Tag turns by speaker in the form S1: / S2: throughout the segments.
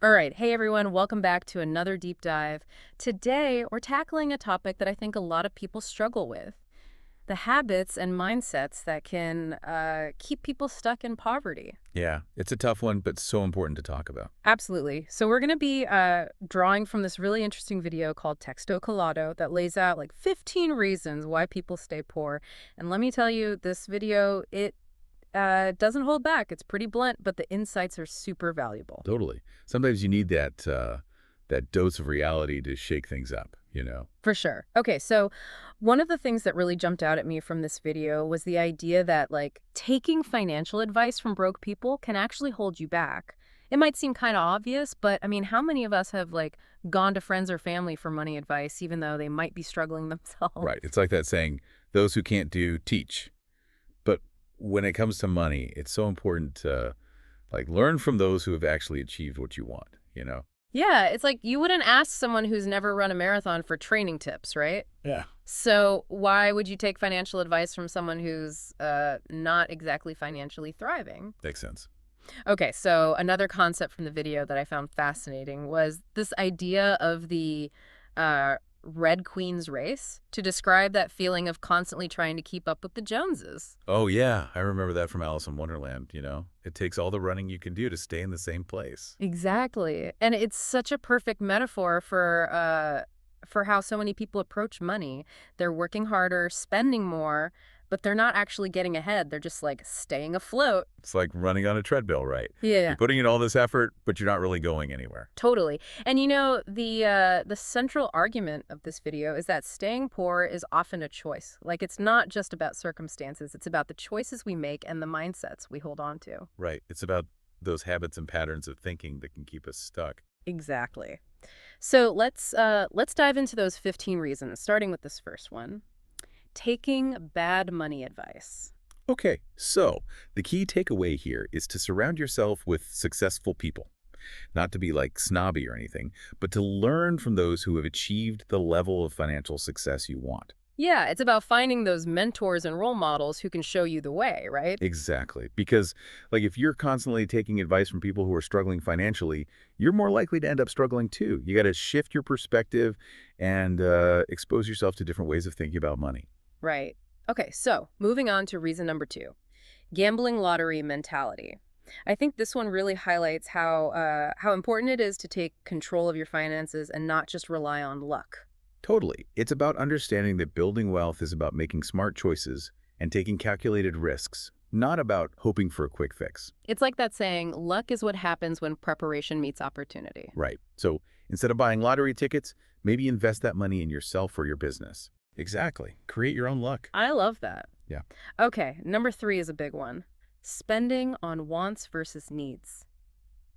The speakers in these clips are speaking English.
S1: All right. Hey, everyone. Welcome back to another deep dive. Today, we're tackling a topic that I think a lot of people struggle with: the habits and mindsets that can keep people stuck in poverty.
S2: Yeah, it's a tough one, but so important to talk about.
S1: Absolutely. So, we're going to be drawing from this really interesting video called Texto Colado that lays out like 15 reasons why people stay poor. And let me tell you, this video, it doesn't hold back. It's pretty blunt, but the insights are super valuable.
S2: Totally. Sometimes you need that dose of reality to shake things up.
S1: For sure. Okay, so one of the things that really jumped out at me from this video was the idea that, like, taking financial advice from broke people can actually hold you back. It might seem kind of obvious, but I mean, how many of us have, like, gone to friends or family for money advice, even though they might be struggling themselves?
S2: Right. It's like that saying, those who can't do, teach. But when it comes to money, it's so important to learn from those who have actually achieved what you want.
S1: Yeah, it's like you wouldn't ask someone who's never run a marathon for training tips, right?
S2: Yeah.
S1: So why would you take financial advice from someone who's not exactly financially thriving?
S2: Makes sense.
S1: Okay, so another concept from the video that I found fascinating was this idea of the uh, Red Queen's race to describe that feeling of constantly trying to keep up with the Joneses.
S2: Oh, yeah. I remember that from Alice in Wonderland. It takes all the running you can do to stay in the same place.
S1: Exactly. And it's such a perfect metaphor for how so many people approach money. They're working harder, spending more, but they're not actually getting ahead. They're just like staying afloat.
S2: It's like running on a treadmill, right?
S1: Yeah.
S2: You're putting in all this effort, but you're not really going anywhere.
S1: Totally. And the central argument of this video is that staying poor is often a choice. Like, it's not just about circumstances, it's about the choices we make and the mindsets we hold on to.
S2: Right. It's about those habits and patterns of thinking that can keep us stuck.
S1: Exactly. So let's dive into those 15 reasons, starting with this first one. Taking bad money advice.
S2: Okay, so the key takeaway here is to surround yourself with successful people. Not to be snobby or anything, but to learn from those who have achieved the level of financial success you want.
S1: Yeah, it's about finding those mentors and role models who can show you the way, right?
S2: Exactly. Because if you're constantly taking advice from people who are struggling financially, you're more likely to end up struggling too. You got to shift your perspective and expose yourself to different ways of thinking about money.
S1: Right. Okay, so moving on to reason number two: gambling lottery mentality. I think this one really highlights how important it is to take control of your finances and not just rely on luck.
S2: Totally. It's about understanding that building wealth is about making smart choices and taking calculated risks, not about hoping for a quick fix.
S1: It's like that saying, luck is what happens when preparation meets opportunity.
S2: Right. So instead of buying lottery tickets, maybe invest that money in yourself or your business. Exactly. Create your own luck.
S1: I love that.
S2: Yeah.
S1: Okay, number three is a big one: spending on wants versus needs.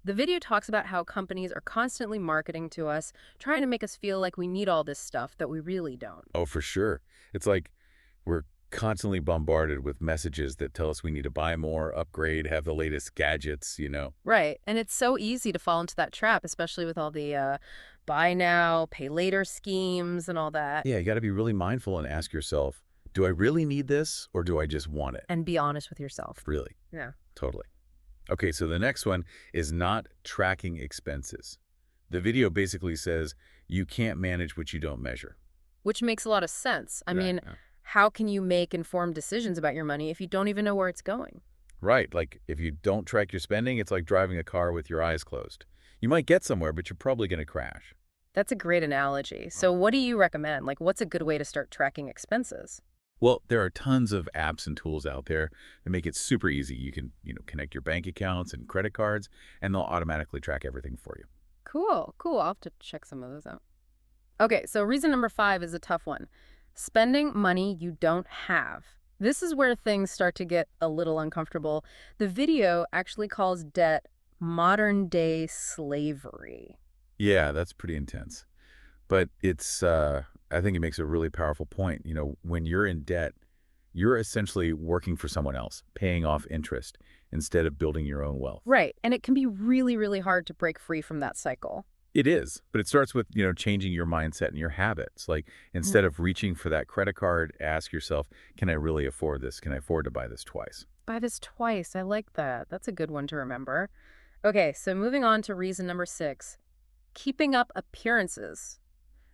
S1: The video talks about how companies are constantly marketing to us, trying to make us feel like we need all this stuff that we really don't.
S2: Oh, for sure. It's like we're constantly bombarded with messages that tell us we need to buy more, upgrade, have the latest gadgets.
S1: Right. And it's so easy to fall into that trap, especially with all the buy now, pay later schemes and all that.
S2: Yeah, you got to be really mindful and ask yourself, do I really need this or do I just want it?
S1: And be honest with yourself.
S2: Really?
S1: Yeah.
S2: Totally. Okay, so the next one is not tracking expenses. The video basically says you can't manage what you don't measure.
S1: Which makes a lot of sense. I
S2: Right.
S1: mean, how can you make informed decisions about your money if you don't even know where it's going?
S2: Right. If you don't track your spending, it's like driving a car with your eyes closed. You might get somewhere, but you're probably going to crash.
S1: That's a great analogy. So what do you recommend? Like, what's a good way to start tracking expenses?
S2: Well, there are tons of apps and tools out there that make it super easy. You can connect your bank accounts and credit cards, and they'll automatically track everything for you.
S1: Cool, cool. I'll have to check some of those out. Okay, so reason number five is a tough one: spending money you don't have. This is where things start to get a little uncomfortable. The video actually calls debt modern day slavery.
S2: Yeah, that's pretty intense. But I think it makes a really powerful point. When you're in debt, you're essentially working for someone else, paying off interest instead of building your own wealth.
S1: Right, and it can be really, really hard to break free from that cycle.
S2: It is, but it starts with changing your mindset and your habits. Instead of reaching for that credit card, ask yourself, can I really afford this? Can I afford to buy this twice?
S1: Buy this twice. I like that. That's a good one to remember. Okay, so moving on to reason number 6, keeping up appearances,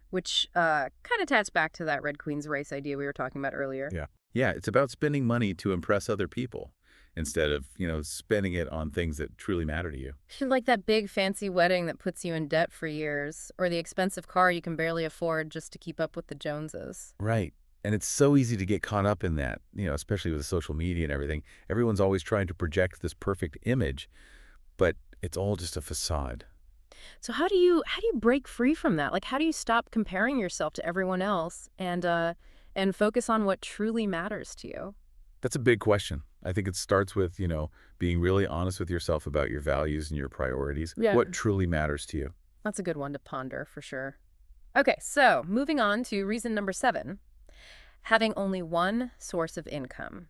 S1: which kind of tats back to that Red Queen's race idea we were talking about earlier.
S2: Yeah. Yeah, it's about spending money to impress other people instead of, spending it on things that truly matter to you.
S1: Like that big fancy wedding that puts you in debt for years, or the expensive car you can barely afford just to keep up with the Joneses.
S2: Right. And it's so easy to get caught up in that, especially with social media and everything. Everyone's always trying to project this perfect image, but it's all just a facade.
S1: So how do you break free from that? Like how do you stop comparing yourself to everyone else and focus on what truly matters to you?
S2: That's a big question. I think it starts with, being really honest with yourself about your values and your priorities,
S1: Yeah.
S2: what truly matters to you.
S1: That's a good one to ponder for sure. Okay, so moving on to reason number 7, having only one source of income.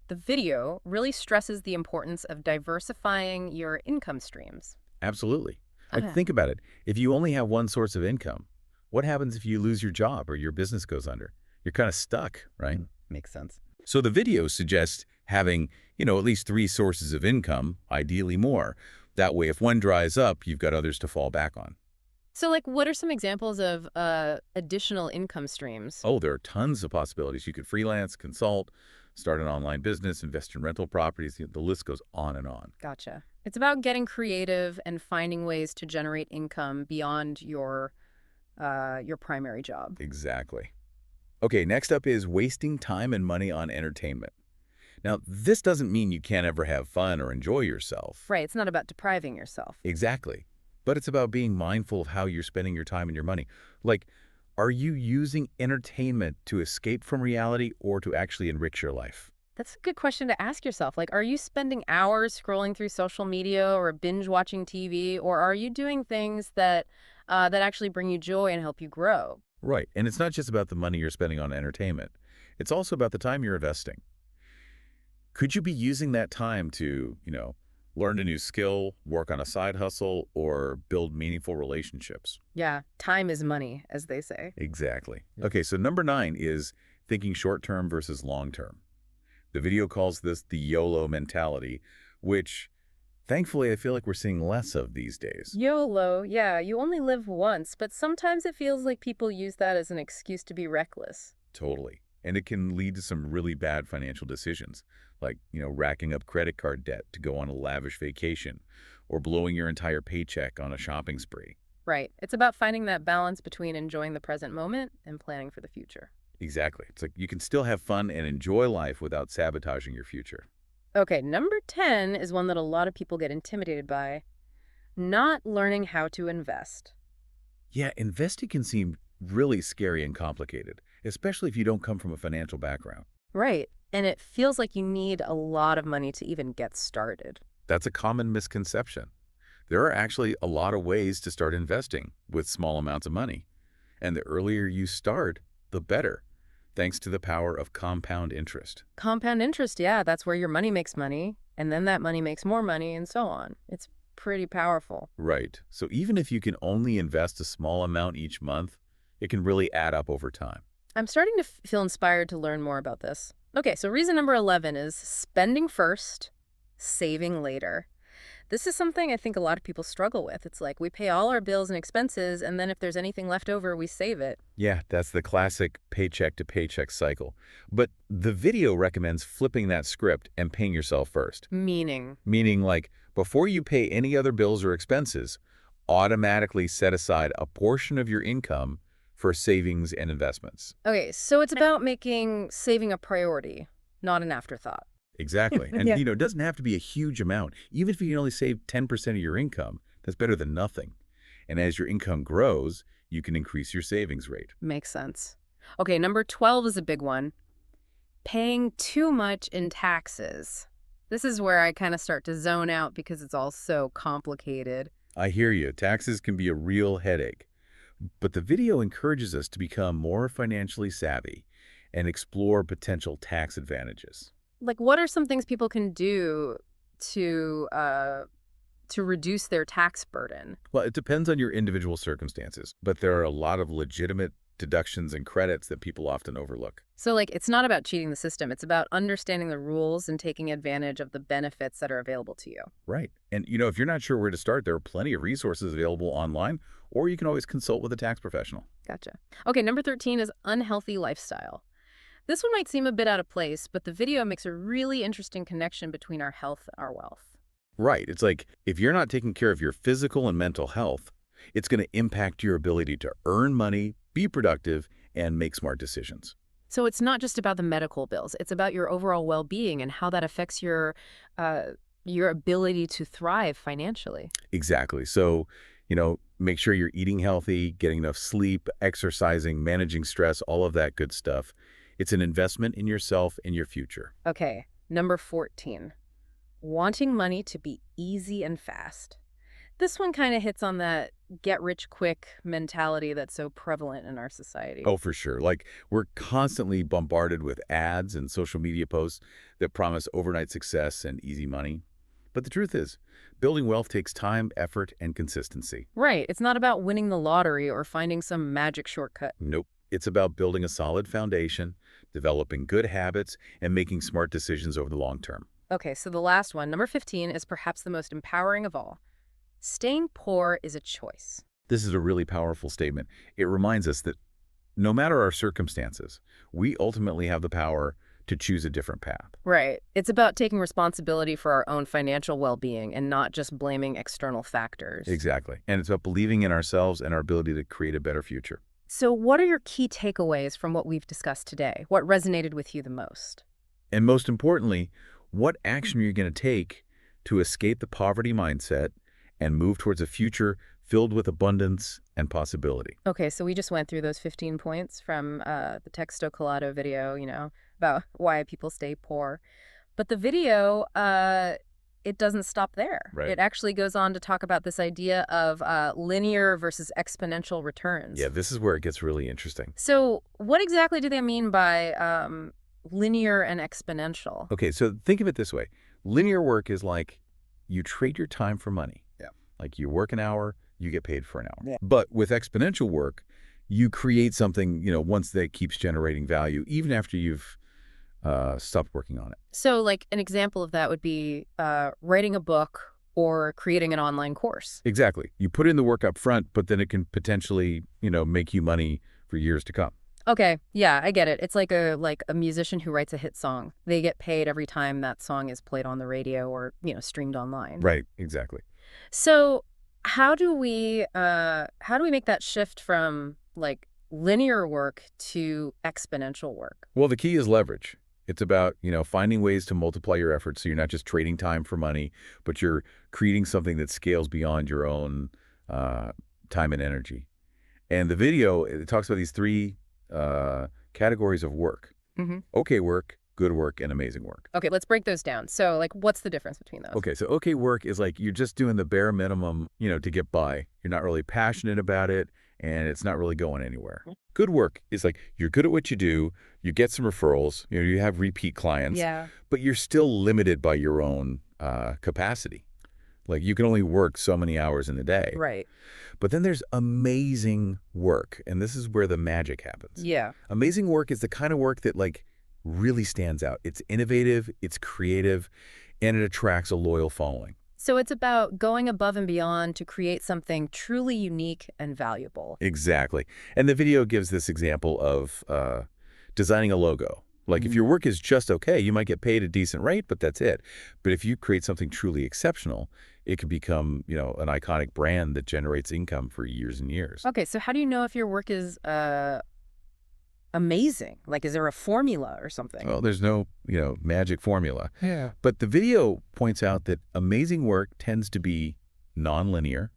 S1: The video really stresses the importance of diversifying your income streams.
S2: Absolutely. Like,
S1: Okay.
S2: think about it. If you only have one source of income, what happens if you lose your job or your business goes under? You're kind of stuck, right?
S1: Makes sense.
S2: So the video suggests having, at least three sources of income, ideally more. That way, if one dries up, you've got others to fall back on.
S1: So, like, what are some examples of additional income streams?
S2: Oh, there are tons of possibilities. You could freelance, consult, start an online business, invest in rental properties. The list goes on and on.
S1: Gotcha. It's about getting creative and finding ways to generate income beyond your primary job.
S2: Exactly. Okay, next up is wasting time and money on entertainment. Now, this doesn't mean you can't ever have fun or enjoy yourself.
S1: Right. It's not about depriving yourself.
S2: Exactly. But it's about being mindful of how you're spending your time and your money. Like, are you using entertainment to escape from reality or to actually enrich your life?
S1: That's a good question to ask yourself. Like, are you spending hours scrolling through social media or binge watching TV, or are you doing things that actually bring you joy and help you grow?
S2: Right. And it's not just about the money you're spending on entertainment. It's also about the time you're investing. Could you be using that time to, learn a new skill, work on a side hustle, or build meaningful relationships?
S1: Yeah, time is money, as they say.
S2: Exactly. Okay, so number 9 is thinking short-term versus long-term. The video calls this the YOLO mentality, which thankfully I feel like we're seeing less of these days.
S1: YOLO, yeah, you only live once, but sometimes it feels like people use that as an excuse to be reckless.
S2: Totally. And it can lead to some really bad financial decisions, like, racking up credit card debt to go on a lavish vacation or blowing your entire paycheck on a shopping spree.
S1: Right. It's about finding that balance between enjoying the present moment and planning for the future.
S2: Exactly. It's like you can still have fun and enjoy life without sabotaging your future.
S1: Okay, number 10 is one that a lot of people get intimidated by, not learning how to invest.
S2: Yeah, investing can seem really scary and complicated, especially if you don't come from a financial background.
S1: Right. And it feels like you need a lot of money to even get started.
S2: That's a common misconception. There are actually a lot of ways to start investing with small amounts of money. And the earlier you start, the better, thanks to the power of compound interest.
S1: Compound interest, yeah, that's where your money makes money, and then that money makes more money, and so on. It's pretty powerful.
S2: Right. So even if you can only invest a small amount each month, it can really add up over time.
S1: I'm starting to feel inspired to learn more about this. Okay, so reason number 11 is spending first, saving later. This is something I think a lot of people struggle with. It's like we pay all our bills and expenses, and then if there's anything left over, we save it.
S2: Yeah, that's the classic paycheck to paycheck cycle. But the video recommends flipping that script and paying yourself first.
S1: Meaning,
S2: Meaning, like, before you pay any other bills or expenses, automatically set aside a portion of your income for savings and investments.
S1: okay, so it's about making saving a priority, not an afterthought.
S2: Exactly. And,
S1: Yeah.
S2: it doesn't have to be a huge amount. Even if you can only save 10% of your income, that's better than nothing. And as your income grows, you can increase your savings rate.
S1: Makes sense. Okay, number 12 is a big one. Paying too much in taxes. This is where I kind of start to zone out because it's all so complicated.
S2: I hear you. Taxes can be a real headache. But the video encourages us to become more financially savvy and explore potential tax advantages.
S1: Like, what are some things people can do to uh, to reduce their tax burden?
S2: Well, it depends on your individual circumstances, but there are a lot of legitimate deductions and credits that people often overlook.
S1: So, like, it's not about cheating the system. It's about understanding the rules and taking advantage of the benefits that are available to you.
S2: Right. And, if you're not sure where to start, there are plenty of resources available online, or you can always consult with a tax professional.
S1: Gotcha. Okay, number 13 is unhealthy lifestyle. This one might seem a bit out of place, but the video makes a really interesting connection between our health and our wealth.
S2: Right. It's like if you're not taking care of your physical and mental health, it's going to impact your ability to earn money, be productive, and make smart decisions.
S1: So it's not just about the medical bills. It's about your overall well-being and how that affects your ability to thrive financially.
S2: Exactly. So, make sure you're eating healthy, getting enough sleep, exercising, managing stress, all of that good stuff. It's an investment in yourself and your future.
S1: Okay, number 14. Wanting money to be easy and fast. This one kind of hits on that get-rich-quick mentality that's so prevalent in our society.
S2: Oh, for sure. Like, we're constantly bombarded with ads and social media posts that promise overnight success and easy money. But the truth is, building wealth takes time, effort, and consistency.
S1: Right, it's not about winning the lottery or finding some magic shortcut.
S2: Nope. It's about building a solid foundation, developing good habits, and making smart decisions over the long term.
S1: Okay, so the last one, number 15, is perhaps the most empowering of all. Staying poor is a choice.
S2: This is a really powerful statement. It reminds us that no matter our circumstances, we ultimately have the power to choose a different path.
S1: Right. It's about taking responsibility for our own financial well-being and not just blaming external factors.
S2: Exactly. And it's about believing in ourselves and our ability to create a better future.
S1: So what are your key takeaways from what we've discussed today? What resonated with you the most?
S2: And most importantly, what action are you going to take to escape the poverty mindset and move towards a future filled with abundance and possibility?
S1: Okay, so we just went through those 15 points from the Texto Colado video, about why people stay poor. But the video, it doesn't stop there.
S2: Right.
S1: It actually goes on to talk about this idea of linear versus exponential returns.
S2: Yeah, this is where it gets really interesting.
S1: So what exactly do they mean by linear and exponential?
S2: Okay, so think of it this way. Linear work is like you trade your time for money.
S1: Yeah.
S2: Like you work an hour, you get paid for an hour.
S1: Yeah.
S2: But with exponential work, you create something, once that keeps generating value, even after you've stopped working on it.
S1: So like an example of that would be writing a book or creating an online course.
S2: Exactly. You put in the work up front, but then it can potentially, make you money for years to come.
S1: Okay, yeah, I get it. It's like a musician who writes a hit song. They get paid every time that song is played on the radio or, streamed online.
S2: Right, exactly.
S1: So how do we make that shift from like linear work to exponential work?
S2: Well, the key is leverage. It's about, finding ways to multiply your efforts so you're not just trading time for money, but you're creating something that scales beyond your own time and energy. And the video, it talks about these three categories of work.
S1: Mm-hmm.
S2: Okay work, good work, and amazing work.
S1: Okay, let's break those down. So like what's the difference between those?
S2: Okay, so okay work is like you're just doing the bare minimum, to get by. You're not really passionate about it, and it's not really going anywhere. Good work is like you're good at what you do, you get some referrals, you have repeat clients,
S1: Yeah.
S2: but you're still limited by your own capacity. Like you can only work so many hours in the day.
S1: Right.
S2: But then there's amazing work, and this is where the magic happens.
S1: Yeah.
S2: Amazing work is the kind of work that really stands out. It's innovative, it's creative, and it attracts a loyal following.
S1: So it's about going above and beyond to create something truly unique and valuable.
S2: Exactly. And the video gives this example of designing a logo. Like if your work is just okay, you might get paid a decent rate, but that's it. But if you create something truly exceptional, it can become, an iconic brand that generates income for years and years.
S1: Okay, so how do you know if your work is amazing? Like, is there a formula or something?
S2: Well, there's no, magic formula.
S1: Yeah.
S2: But the video points out that amazing work tends to be nonlinear,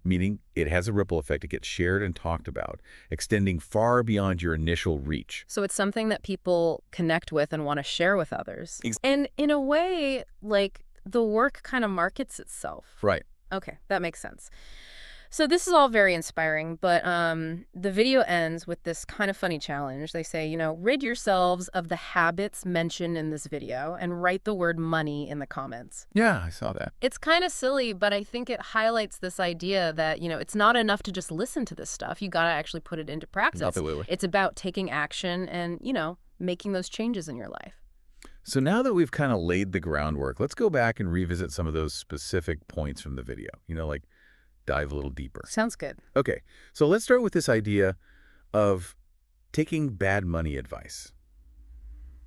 S2: meaning it has a ripple effect. It gets shared and talked about, extending far beyond your initial reach.
S1: So it's something that people connect with and want to share with others. And in a way, like, the work kind of markets itself.
S2: Right.
S1: Okay, that makes sense. So this is all very inspiring, but the video ends with this kind of funny challenge. They say, rid yourselves of the habits mentioned in this video and write the word money in the comments.
S2: Yeah, I saw that.
S1: It's kind of silly, but I think it highlights this idea that, it's not enough to just listen to this stuff. You got to actually put it into practice.
S2: Absolutely.
S1: It's about taking action and, making those changes in your life.
S2: So now that we've kind of laid the groundwork, let's go back and revisit some of those specific points from the video, like dive a little deeper.
S1: Sounds good.
S2: Okay, so let's start with this idea of taking bad money advice.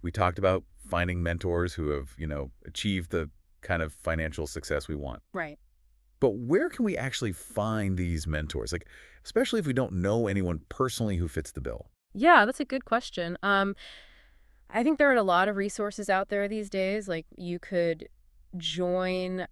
S2: We talked about finding mentors who have, achieved the kind of financial success we want.
S1: Right.
S2: But where can we actually find these mentors? Like, especially if we don't know anyone personally who fits the bill.
S1: Yeah, that's a good question. I think there are a lot of resources out there these days. Like you could join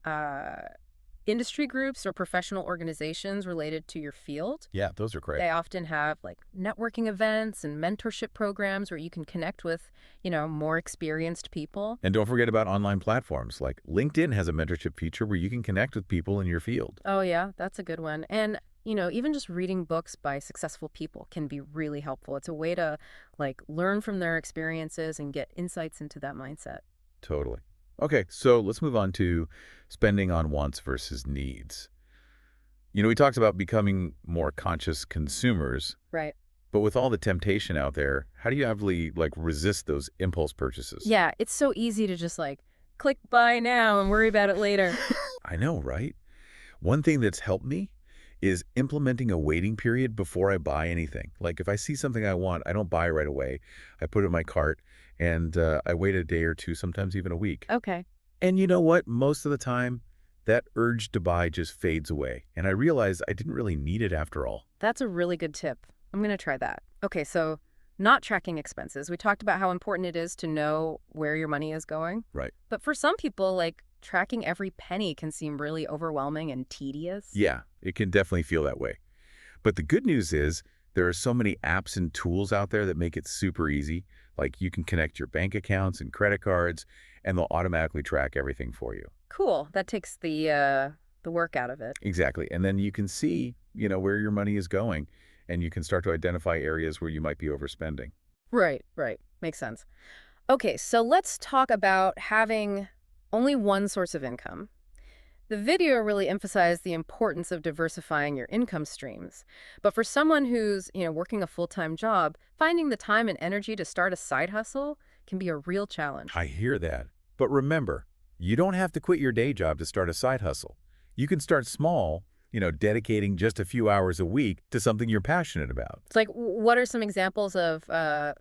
S1: industry groups or professional organizations related to your field.
S2: Yeah, those are great.
S1: They often have like networking events and mentorship programs where you can connect with, more experienced people.
S2: And don't forget about online platforms. Like LinkedIn has a mentorship feature where you can connect with people in your field.
S1: Oh, yeah, that's a good one. And, even just reading books by successful people can be really helpful. It's a way to like learn from their experiences and get insights into that mindset.
S2: Totally. Okay, so let's move on to spending on wants versus needs. We talked about becoming more conscious consumers,
S1: Right.
S2: but with all the temptation out there, how do you actually resist those impulse purchases?
S1: Yeah, it's so easy to just like click buy now and worry about it later.
S2: I know, right? One thing that's helped me is implementing a waiting period before I buy anything. Like if I see something I want, I don't buy right away. I put it in my cart and I wait a day or two, sometimes even a week.
S1: Okay.
S2: And you know what? Most of the time, that urge to buy just fades away. And I realized I didn't really need it after all.
S1: That's a really good tip. I'm going to try that. Okay, so not tracking expenses. We talked about how important it is to know where your money is going.
S2: Right.
S1: But for some people, like tracking every penny can seem really overwhelming and tedious.
S2: Yeah, it can definitely feel that way. But the good news is there are so many apps and tools out there that make it super easy. Like you can connect your bank accounts and credit cards, and they'll automatically track everything for you.
S1: Cool. That takes the work out of it.
S2: Exactly. And then you can see, where your money is going, and you can start to identify areas where you might be overspending.
S1: Right, right. Makes sense. Okay, so let's talk about having only one source of income. The video really emphasized the importance of diversifying your income streams. But for someone who's, working a full-time job, finding the time and energy to start a side hustle can be a real challenge.
S2: I hear that. But remember, you don't have to quit your day job to start a side hustle. You can start small, dedicating just a few hours a week to something you're passionate about.
S1: It's like, what are some examples of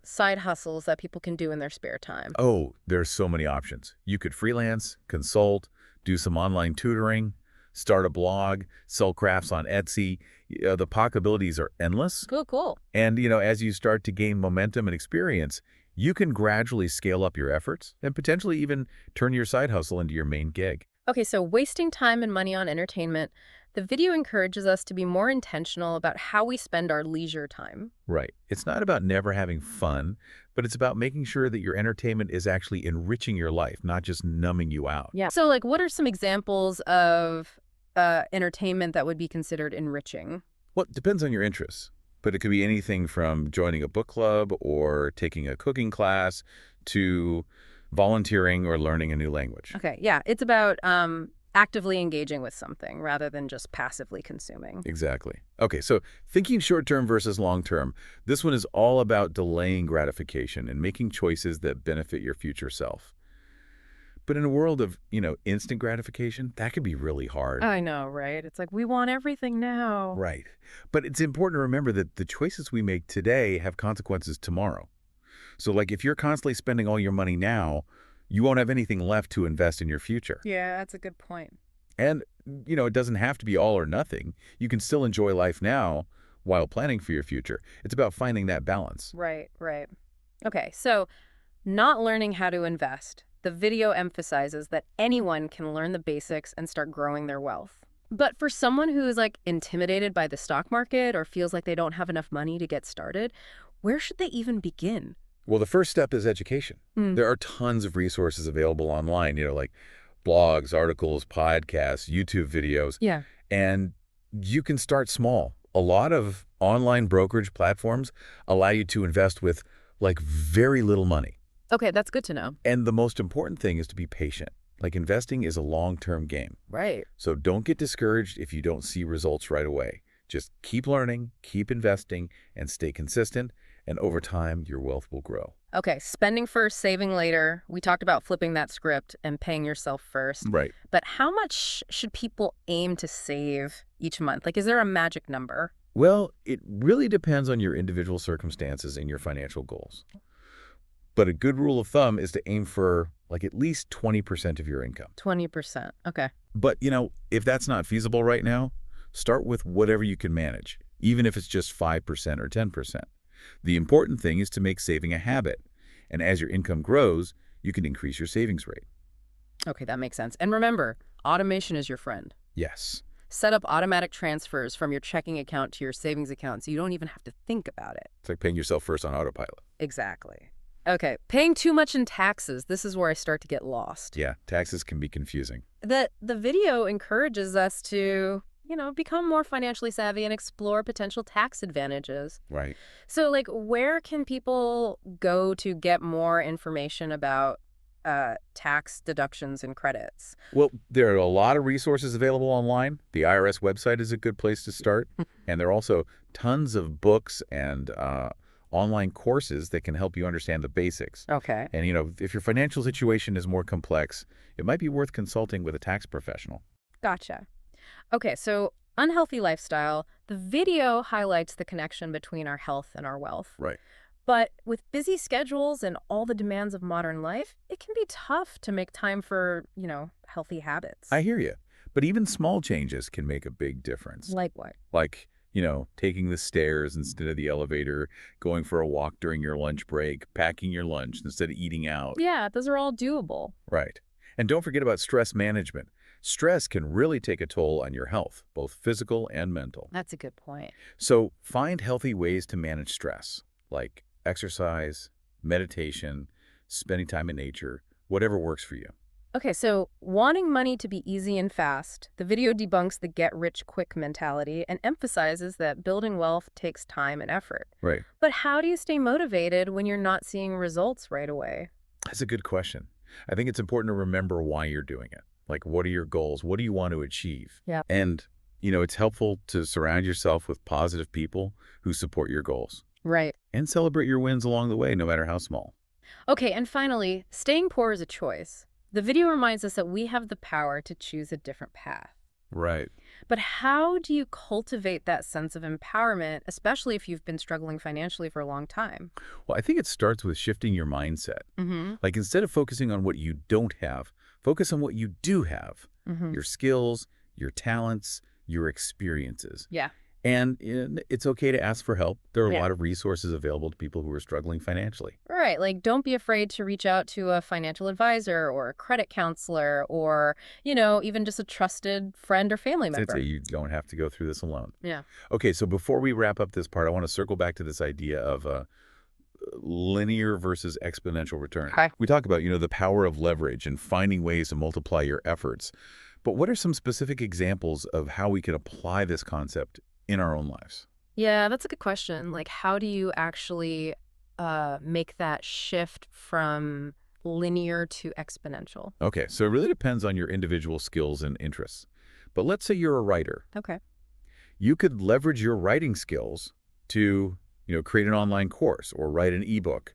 S1: side hustles that people can do in their spare time?
S2: Oh, there's so many options. You could freelance, consult, do some online tutoring, start a blog, sell crafts on Etsy. The possibilities are endless.
S1: Cool, cool.
S2: And, as you start to gain momentum and experience, you can gradually scale up your efforts and potentially even turn your side hustle into your main gig.
S1: Okay, so wasting time and money on entertainment. The video encourages us to be more intentional about how we spend our leisure time.
S2: Right. It's not about never having fun, but it's about making sure that your entertainment is actually enriching your life, not just numbing you out.
S1: Yeah. So, like, what are some examples of entertainment that would be considered enriching?
S2: Well, it depends on your interests, but it could be anything from joining a book club or taking a cooking class to volunteering or learning a new language.
S1: Okay, yeah. It's about actively engaging with something rather than just passively consuming.
S2: Exactly. Okay, so thinking short-term versus long-term, this one is all about delaying gratification and making choices that benefit your future self. But in a world of, instant gratification, that can be really hard.
S1: I know, right? It's like we want everything now.
S2: Right. But it's important to remember that the choices we make today have consequences tomorrow. So like if you're constantly spending all your money now, you won't have anything left to invest in your future.
S1: Yeah, that's a good point.
S2: And, it doesn't have to be all or nothing. You can still enjoy life now while planning for your future. It's about finding that balance.
S1: Right, right. Okay, so not learning how to invest. The video emphasizes that anyone can learn the basics and start growing their wealth. But for someone who is like intimidated by the stock market or feels like they don't have enough money to get started, where should they even begin?
S2: Well, the first step is education. There are tons of resources available online, like blogs, articles, podcasts, YouTube videos.
S1: Yeah.
S2: And You can start small. A lot of online brokerage platforms allow you to invest with like very little money.
S1: Okay, that's good to know.
S2: And the most important thing is to be patient. Like investing is a long-term game.
S1: Right.
S2: So don't get discouraged if you don't see results right away. Just keep learning, keep investing, and stay consistent. And over time, your wealth will grow.
S1: Okay, spending first, saving later. We talked about flipping that script and paying yourself first.
S2: Right.
S1: But how much should people aim to save each month? Like, is there a magic number?
S2: Well, it really depends on your individual circumstances and your financial goals. But a good rule of thumb is to aim for like at least 20% of your income.
S1: 20%. Okay.
S2: But, if that's not feasible right now, start with whatever you can manage, even if it's just 5% or 10%. The important thing is to make saving a habit. And as your income grows, you can increase your savings rate.
S1: Okay, that makes sense. And remember, automation is your friend.
S2: Yes.
S1: Set up automatic transfers from your checking account to your savings account so you don't even have to think about it.
S2: It's like paying yourself first on autopilot.
S1: Exactly. Okay, paying too much in taxes. This is where I start to get lost.
S2: Yeah, taxes can be confusing.
S1: The video encourages us to, become more financially savvy and explore potential tax advantages.
S2: Right.
S1: So, like, where can people go to get more information about tax deductions and credits?
S2: Well, there are a lot of resources available online. The IRS website is a good place to start. And there are also tons of books and online courses that can help you understand the basics.
S1: Okay.
S2: And, if your financial situation is more complex, it might be worth consulting with a tax professional.
S1: Gotcha. Okay, so unhealthy lifestyle. The video highlights the connection between our health and our wealth.
S2: Right.
S1: But with busy schedules and all the demands of modern life, it can be tough to make time for, healthy habits.
S2: I hear you. But even small changes can make a big difference.
S1: Like what?
S2: Like, taking the stairs instead of the elevator, going for a walk during your lunch break, packing your lunch instead of eating out.
S1: Yeah, those are all doable.
S2: Right. And don't forget about stress management. Stress can really take a toll on your health, both physical and mental.
S1: That's a good point.
S2: So find healthy ways to manage stress, like exercise, meditation, spending time in nature, whatever works for you.
S1: Okay, so wanting money to be easy and fast, the video debunks the get-rich-quick mentality and emphasizes that building wealth takes time and effort.
S2: Right.
S1: But how do you stay motivated when you're not seeing results right away?
S2: That's a good question. I think it's important to remember why you're doing it. Like, what are your goals? What do you want to achieve?
S1: Yeah.
S2: And, it's helpful to surround yourself with positive people who support your goals.
S1: Right.
S2: And celebrate your wins along the way, no matter how small.
S1: Okay, and finally, staying poor is a choice. The video reminds us that we have the power to choose a different path.
S2: Right.
S1: But how do you cultivate that sense of empowerment, especially if you've been struggling financially for a long time?
S2: Well, I think it starts with shifting your mindset.
S1: Mm-hmm.
S2: Like, instead of focusing on what you don't have, focus on what you do have.
S1: Mm-hmm.
S2: Your skills, your talents, your experiences.
S1: Yeah.
S2: And it's okay to ask for help. There are a
S1: Yeah.
S2: lot of resources available to people who are struggling financially.
S1: Right. Like, don't be afraid to reach out to a financial advisor or a credit counselor or, even just a trusted friend or family
S2: I'd
S1: member.
S2: say you don't have to go through this alone.
S1: Yeah.
S2: Okay, so before we wrap up this part, I want to circle back to this idea of linear versus exponential return.
S1: Okay.
S2: We talk about, the power of leverage and finding ways to multiply your efforts. But what are some specific examples of how we can apply this concept in our own lives?
S1: Yeah, that's a good question. Like, how do you actually make that shift from linear to exponential?
S2: Okay, so it really depends on your individual skills and interests. But let's say you're a writer.
S1: Okay.
S2: You could leverage your writing skills to, create an online course or write an ebook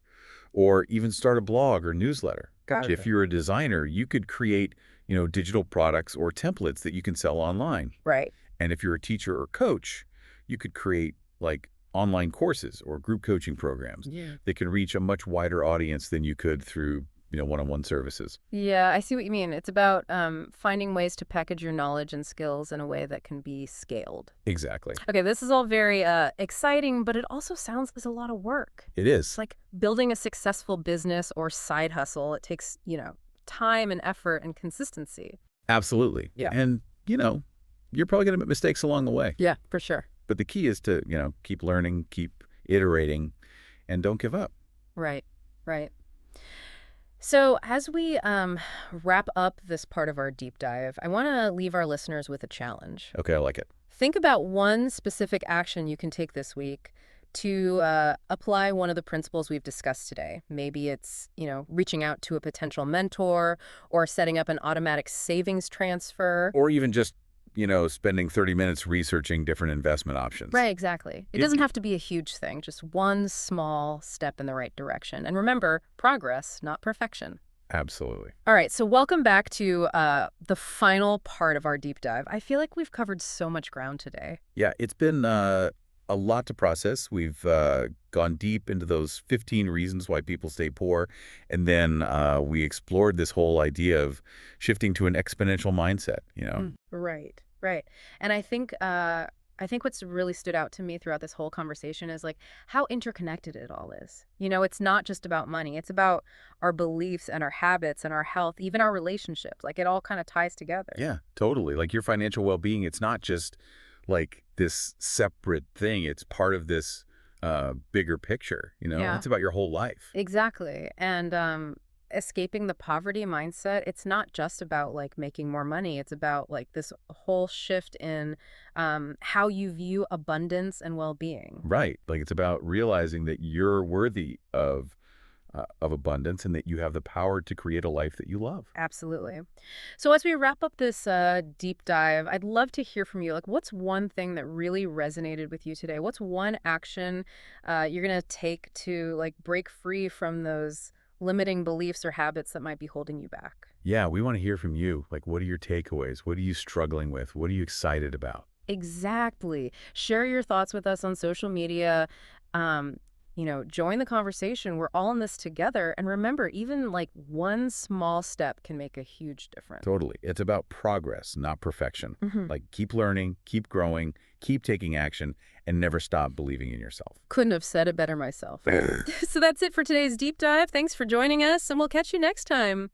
S2: or even start a blog or newsletter.
S1: Gotcha.
S2: If you're a designer, you could create, digital products or templates that you can sell online.
S1: Right.
S2: And if you're a teacher or coach, you could create like online courses or group coaching programs that can reach a much wider audience than you could through, one-on-one services.
S1: Yeah, I see what you mean. It's about finding ways to package your knowledge and skills in a way that can be scaled.
S2: Exactly.
S1: Okay, this is all very exciting, but it also sounds like a lot of work.
S2: It is.
S1: It's like building a successful business or side hustle. It takes, time and effort and consistency.
S2: Absolutely.
S1: Yeah.
S2: And, you're probably going to make mistakes along the way.
S1: Yeah, for sure.
S2: But the key is to, keep learning, keep iterating, and don't give up.
S1: Right, right. So as we wrap up this part of our deep dive, I want to leave our listeners with a challenge.
S2: Okay, I like it.
S1: Think about one specific action you can take this week to apply one of the principles we've discussed today. Maybe it's, reaching out to a potential mentor or setting up an automatic savings transfer.
S2: Or even just, spending 30 minutes researching different investment options.
S1: Right, exactly. It
S2: It,
S1: doesn't have to be a huge thing, just one small step in the right direction. And remember, progress, not perfection.
S2: absolutely.
S1: All right, so welcome back to the final part of our deep dive. I feel like we've covered so much ground today.
S2: Yeah, it's been a lot to process. We've gone deep into those 15 reasons why people stay poor. And then we explored this whole idea of shifting to an exponential mindset.
S1: Right, right. And I think what's really stood out to me throughout this whole conversation is like how interconnected it all is. It's not just about money. It's about our beliefs and our habits and our health, even our relationships. Like it all kind of ties together.
S2: Yeah, totally. Like your financial well-being, it's not just like this separate thing. It's part of this bigger picture.
S1: Yeah.
S2: It's about your whole life.
S1: Exactly. And escaping the poverty mindset, it's not just about like making more money. It's about like this whole shift in how you view abundance and well-being.
S2: Right. Like it's about realizing that you're worthy of abundance and that you have the power to create a life that you love.
S1: Absolutely. So as we wrap up this deep dive, I'd love to hear from you. Like, what's one thing that really resonated with you today? What's one action you're gonna take to like break free from those limiting beliefs or habits that might be holding you back?
S2: Yeah, we want to hear from you. Like, what are your takeaways? What are you struggling with? What are you excited about?
S1: Exactly. Share your thoughts with us on social media. Um, join the conversation. We're all in this together. And remember, even like one small step can make a huge difference.
S2: Totally. It's about progress, not perfection.
S1: Hmm.
S2: Like, keep learning, keep growing, keep taking action, and never stop believing in yourself.
S1: Couldn't have said it better myself. So that's it for today's deep dive. Thanks for joining us, and we'll catch you next time.